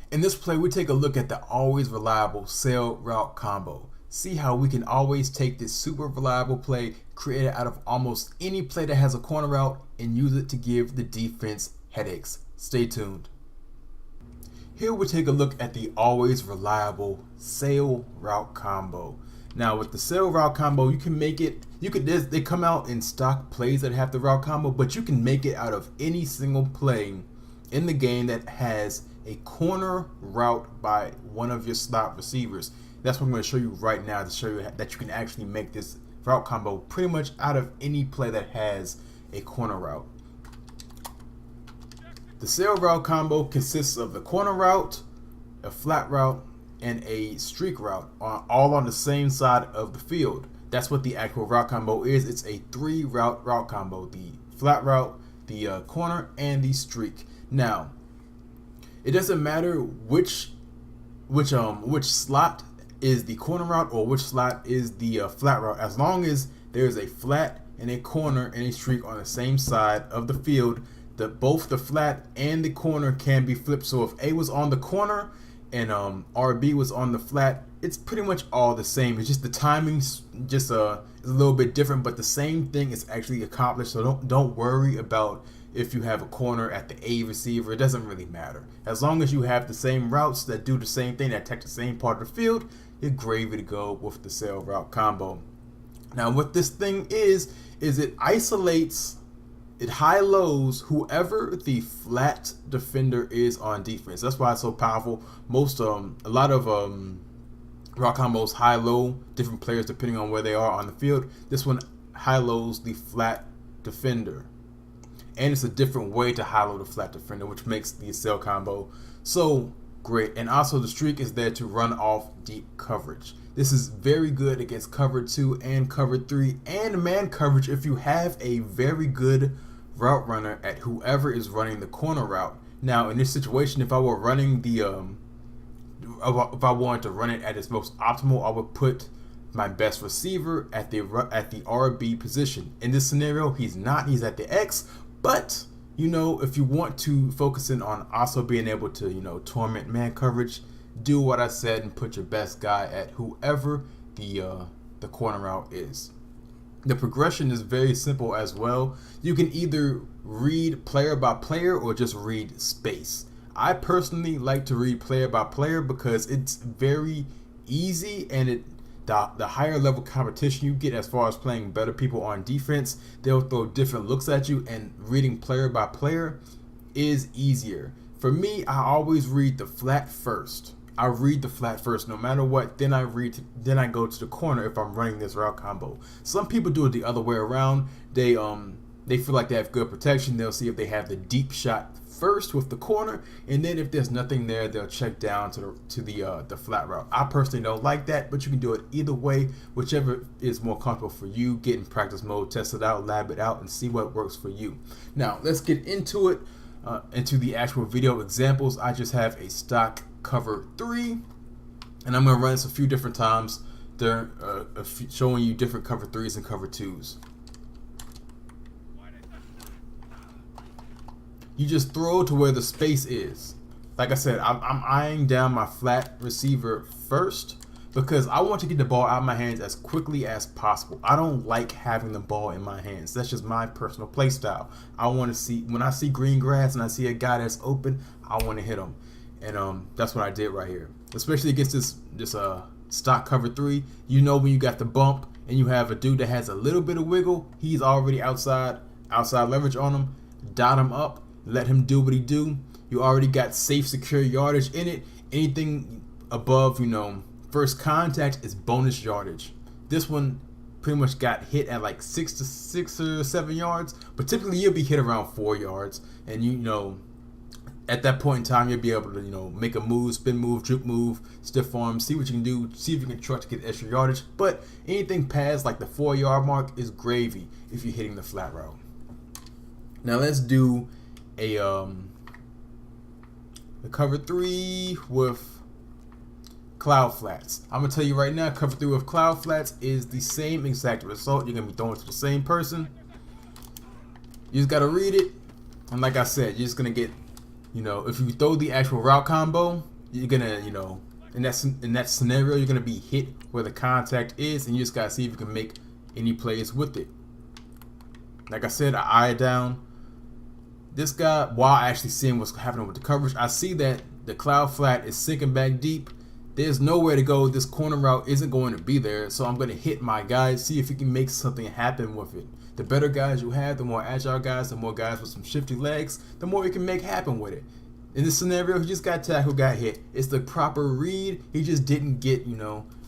In this play, we take a look at the always reliable sail route combo. See how we can always take this super reliable play created out of almost any play that has a corner route and use it to give the defense headaches. Stay tuned. Here we take a look at the always reliable sail route combo. Now with the sail route combo, you can make it, they come out in stock plays that have the route combo, but you can make it out of any single play in the game that has a corner route by one of your slot receivers. That's what I'm going to show you right now to show you that you can actually make this route combo pretty much out of any play that has a corner route. The sail route combo consists of the corner route, a flat route, and a streak route, all on the same side of the field. That's what the actual route combo is. It's a 3-route route combo: the flat route, the corner, and the streak. Now, it doesn't matter which slot is the corner route or which slot is the flat route, as long as there's a flat and a corner and a streak on the same side of the field. Both the flat and the corner can be flipped. So if A was on the corner and RB was on the flat, it's pretty much all the same. It's just the timing's just is a little bit different, but the same thing is actually accomplished. So don't worry about if you have a corner at the A receiver. It doesn't really matter. As long as you have the same routes that do the same thing, that attack the same part of the field, you're gravy to go with the sail route combo. Now what this thing is it isolates, it high-lows whoever the flat defender is on defense. That's why it's so powerful. A lot of route combos high-low different players depending on where they are on the field. This one high-lows the flat defender, and it's a different way to high-low the flat defender, which makes the sail combo so great. And also the streak is there to run off deep coverage. This is very good against cover 2 and cover 3 and man coverage if you have a very good route runner at whoever is running the corner route. Now in this situation, if I were running if I wanted to run it at its most optimal, I would put my best receiver at the RB position. In this scenario, he's at the X, but if you want to focus in on also being able to torment man coverage, do what I said and put your best guy at whoever the corner route is. The progression is very simple as well. You can either read player by player or just read space. I personally like to read player by player because it's very easy, and the higher level competition you get as far as playing better people on defense, they'll throw different looks at you, and reading player by player is easier. For me, I always read the flat first. I read the flat first no matter what, then I go to the corner if I'm running this route combo. Some people do it the other way around. They feel like they have good protection. They'll see if they have the deep shot first with the corner, and then if there's nothing there, they'll check down to the flat route. I personally don't like that, but you can do it either way, whichever is more comfortable for you. Get in practice mode, test it out, lab it out, and see what works for you. Now let's get into it, into the actual video examples. I just have a stock cover 3, and I'm going to run this a few different times, showing you different cover 3s and cover 2s. You just throw to where the space is. Like I said, I'm eyeing down my flat receiver first because I want to get the ball out of my hands as quickly as possible. I don't like having the ball in my hands. That's just my personal play style. I want to see, when I see green grass and I see a guy that's open, I want to hit him. And that's what I did right here. Especially against this stock cover 3. When you got the bump and you have a dude that has a little bit of wiggle, he's already outside leverage on him. Dot him up. Let him do what he do. You already got safe, secure yardage in it. Anything above, first contact is bonus yardage. This one pretty much got hit at like 6 or 7 yards, but typically you'll be hit around 4 yards, and at that point in time you'll be able to make a move, spin move, juke move, stiff arm, see what you can do, see if you can try to get extra yardage. But anything past like the 4-yard mark is gravy if you're hitting the flat route. Now let's do the cover 3 with cloud flats. I'm gonna tell you right now, cover 3 with cloud flats is the same exact result. You're gonna be throwing to the same person. You just gotta read it, and like I said, you're just gonna get, if you throw the actual route combo, you're gonna, in that scenario, you're gonna be hit where the contact is, and you just gotta see if you can make any plays with it. Like I said, I eye it down. This guy, while actually seeing what's happening with the coverage, I see that the cloud flat is sinking back deep. There's nowhere to go. This corner route isn't going to be there, so I'm going to hit my guys, see if he can make something happen with it. The better guys you have, the more agile guys, the more guys with some shifty legs, the more you can make happen with it. In this scenario, he just got tackled, got hit. It's the proper read. He just didn't get,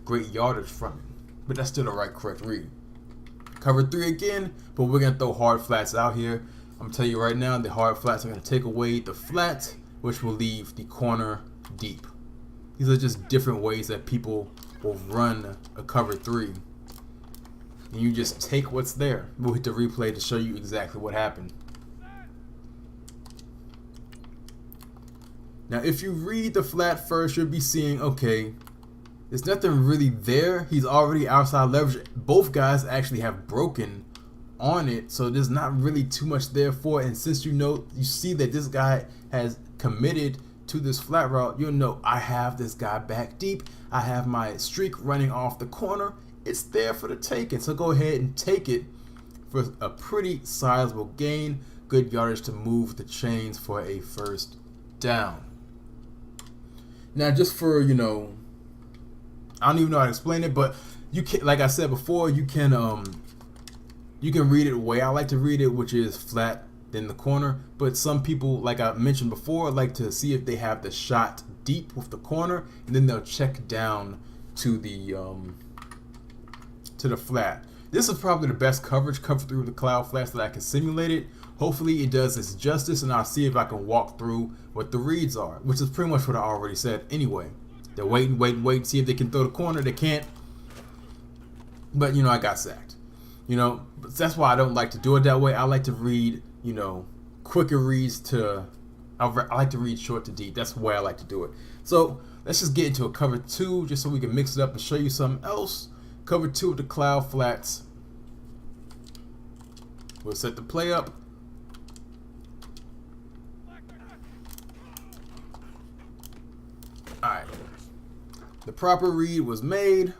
great yardage from it. But that's still the correct read. Cover 3 again, but we're going to throw hard flats out here. I'm going to tell you right now, the hard flats are going to take away the flat, which will leave the corner deep. These are just different ways that people will run a cover 3. And you just take what's there. We'll hit the replay to show you exactly what happened. Now, if you read the flat first, you'll be seeing, okay, there's nothing really there. He's already outside leverage. Both guys actually have broken on it, so there's not really too much there for it. And since you see that this guy has committed to this flat route, you'll know I have this guy back deep. I have my streak running off the corner. It's there for the taking, so go ahead and take it for a pretty sizable gain. Good yardage to move the chains for a first down. Now, just for, I don't even know how to explain it, but you can, like I said before, you can read it the way I like to read it, which is flat then the corner. But some people, like I mentioned before, like to see if they have the shot deep with the corner, and then they'll check down to the flat. This is probably the best coverage, cover through the cloud flats that I can simulate it. Hopefully it does its justice, and I'll see if I can walk through what the reads are, which is pretty much what I already said anyway. They're waiting, see if they can throw the corner. They can't. But, I got sacked. But that's why I don't like to do it that way. I like to read, quicker reads I like to read short to deep. That's the way I like to do it. So let's just get into a cover 2 just so we can mix it up and show you something else. Cover 2 of the cloud flats. We'll set the play up. Alright. The proper read was made.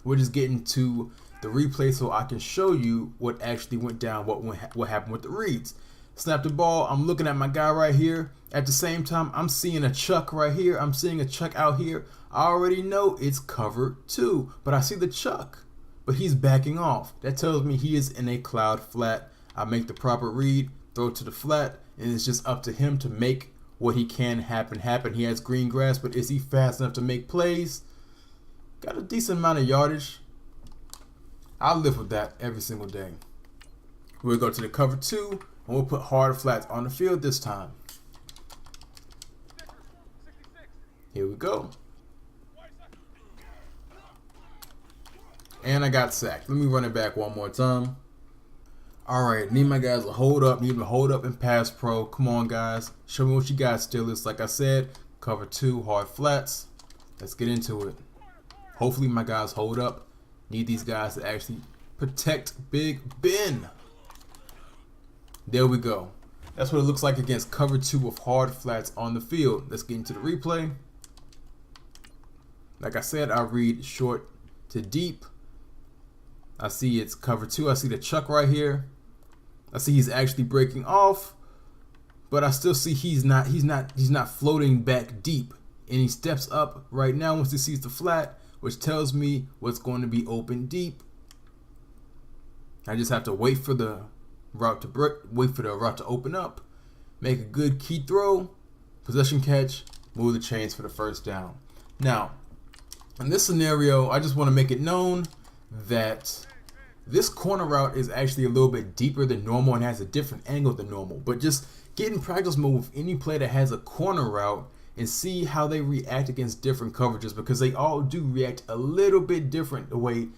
We're just getting to the replay so I can show you what actually went down, what happened with the reads. Snap the ball. I'm looking at my guy right here. At the same time, I'm seeing a chuck right here. I'm seeing a chuck out here. I already know it's cover 2, but I see the chuck. But he's backing off. That tells me he is in a cloud flat. I make the proper read, throw it to the flat, and it's just up to him to make what he can happen. He has green grass, but is he fast enough to make plays? Got a decent amount of yardage. I'll live with that every single day. We'll go to the cover 2, and we'll put hard flats on the field this time. Here we go. And I got sacked. Let me run it back one more time. Alright, need my guys to hold up. Need them to hold up in pass pro. Come on, guys. Show me what you guys still is. Like I said, cover 2, hard flats. Let's get into it. Hopefully my guys hold up. Need these guys to actually protect Big Ben. There we go. That's what it looks like against cover 2 with hard flats on the field. Let's get into the replay. Like I said, I read short to deep. I see it's cover 2. I see the chuck right here. I see he's actually breaking off, but I still see he's not floating back deep. And he steps up right now once he sees the flat, which tells me what's going to be open deep. I just have to wait for the route to open up, make a good key throw, possession catch, move the chains for the first down. Now, in this scenario, I just want to make it known that this corner route is actually a little bit deeper than normal and has a different angle than normal. But just get in practice mode with any play that has a corner route and see how they react against different coverages, because they all do react a little bit different the way,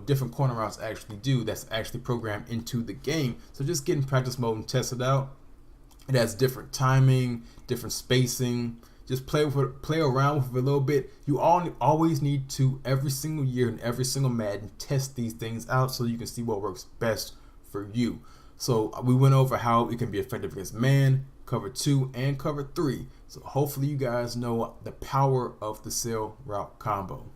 different corner routes actually do. That's actually programmed into the game. So just get in practice mode and test it out. It has different timing, different spacing. Just play around with it a little bit. You always need to, every single year and every single Madden, test these things out so you can see what works best for you. So we went over how it can be effective against man, cover 2, and cover 3. So hopefully you guys know the power of the sail route combo.